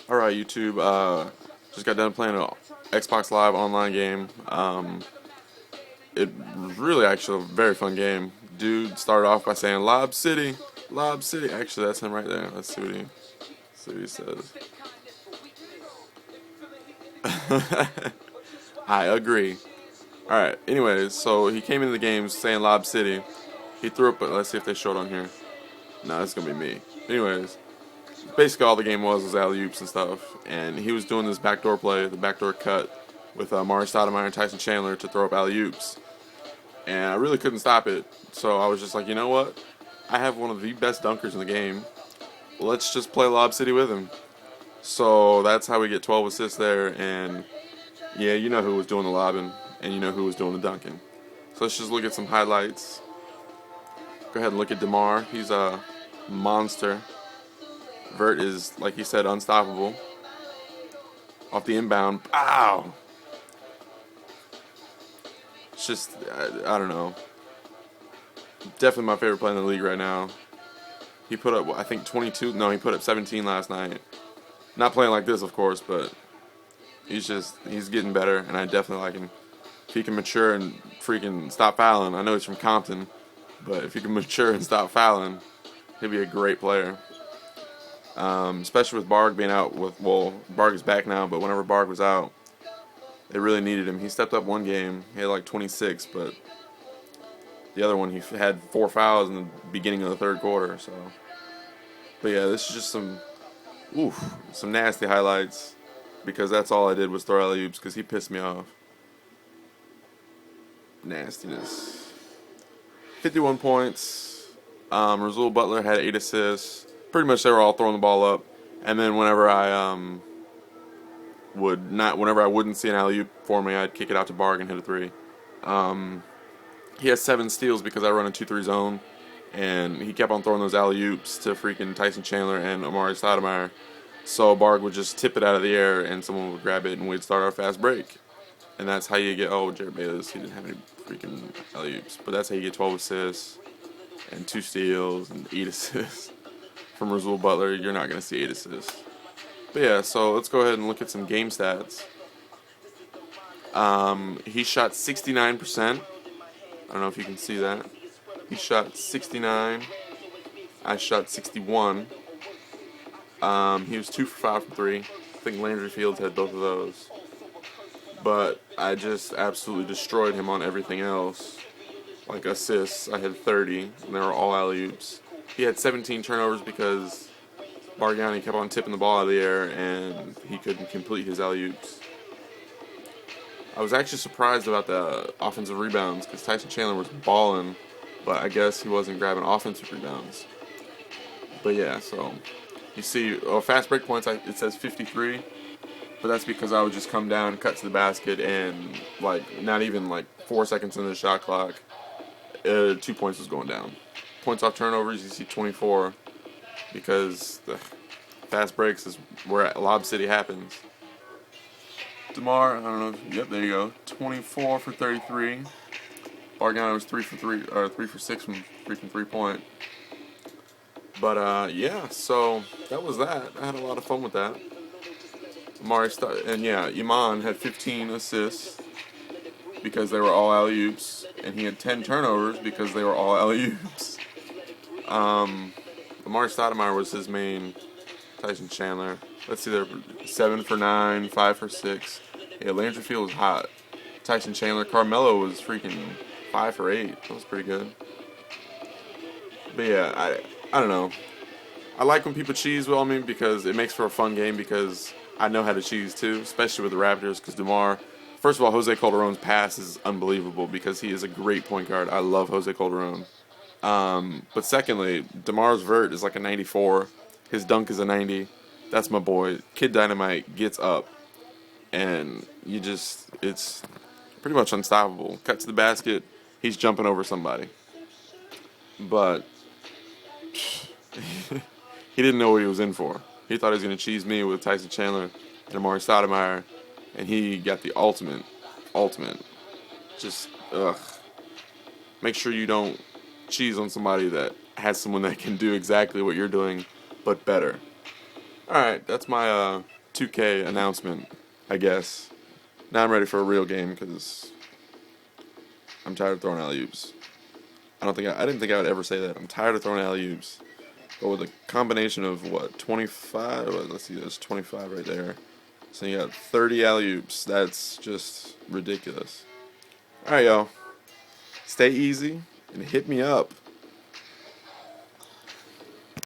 Alright, YouTube. Just got done playing an Xbox Live online game. It was really actually a very fun game. Dude started off by saying Lob City, Lob City. Actually, that's him right there. Let's see what he says. I agree. Alright, anyways, so he came into the game saying Lob City. He threw up, but let's see if they show it on here. No, it's gonna be me. Anyways, basically all the game was alley oops and stuff, and he was doing this backdoor play, the backdoor cut with Mari Stoudemire and Tyson Chandler to throw up alley oops, and I really couldn't stop it. So I was just like, you know what? I have one of the best dunkers in the game. Let's just play Lob City with him. So that's how we get 12 assists there, and yeah, you know who was doing the lobbing, and you know who was doing the dunking. So let's just look at some highlights. Go ahead and look at DeMar. He's a monster. Vert is, like he said, unstoppable. Off the inbound. Ow! It's just, I don't know. Definitely my favorite player in the league right now. He put up, I think, 22. No, he put up 17 last night. Not playing like this, of course, but he's getting better, and I definitely like him. If he can mature and freaking stop fouling. I know he's from Compton, but if he can mature and stop fouling, he'll be a great player. Especially with Barg being out. Barg is back now, but whenever Barg was out, they really needed him. He stepped up one game. He had like 26, but the other one he had 4 fouls in the beginning of the third quarter. So, but yeah, this is just some nasty highlights, because that's all I did was throw alley oops because he pissed me off. Nastiness. 51 points. Rasul Butler had 8 assists. Pretty much they were all throwing the ball up. And then whenever I wouldn't see an alley oop for me, I'd kick it out to Barg and hit a 3. He has 7 steals because I run a 2-3 zone, and he kept on throwing those alley oops to freaking Tyson Chandler and Amari Stoudemire. So Barg would just tip it out of the air, and someone would grab it, and we'd start our fast break. And that's how you get. Oh, Jared Bayless, he didn't have any freaking alley oops, but that's how you get 12 assists and 2 steals and 8 assists. From Rasul Butler, you're not going to see 8 assists. But yeah, so let's go ahead and look at some game stats. He shot 69%. I don't know if you can see that. He shot 69. I shot 61. He was 2 for 5 from 3. I think Landry Fields had both of those. But I just absolutely destroyed him on everything else. Like assists, I had 30, and they were all alley-oops. He had 17 turnovers because Bargnani kept on tipping the ball out of the air, and he couldn't complete his alley-oops. I was actually surprised about the offensive rebounds because Tyson Chandler was balling, but I guess he wasn't grabbing offensive rebounds. But yeah, so you see, fast break points, it says 53, but that's because I would just come down, cut to the basket, and like not even like 4 seconds into the shot clock, 2 points was going down. Points off turnovers, you see 24, because the fast breaks is where Lob City happens. DeMar, I don't know. Yep, there you go. 24 for 33. Bargnani was 3 for 6 from freaking 3-point. But yeah, so that was that. I had a lot of fun with that. And yeah, Iman had 15 assists because they were all alley oops, and he had 10 turnovers because they were all alley oops. Amari Stoudemire was his main. Tyson Chandler. Let's see, they're 7 for 9, 5 for 6. Yeah, Landry Field was hot. Tyson Chandler. Carmelo was freaking 5 for 8. That was pretty good. But yeah, I don't know. I like when people cheese on me because it makes for a fun game, because I know how to cheese too, especially with the Raptors, because DeMar, first of all, Jose Calderon's pass is unbelievable because he is a great point guard. I love Jose Calderon. But secondly, DeMar's vert is like a 94. His dunk is a 90. That's my boy. Kid Dynamite gets up, and it's pretty much unstoppable. Cut to the basket, he's jumping over somebody. But he didn't know what he was in for. He thought he was going to cheese me with Tyson Chandler and Amari Stoudemire, and he got the ultimate. Just, ugh. Make sure you don't cheese on somebody that has someone that can do exactly what you're doing, but better. Alright, that's my 2K announcement, I guess. Now I'm ready for a real game because I'm tired of throwing alley-oops. I didn't think I would ever say that. I'm tired of throwing alley-oops. But with a combination of what, 25? Let's see, there's 25 right there. So you got 30 alley-oops. That's just ridiculous. All right, y'all. Stay easy and hit me up.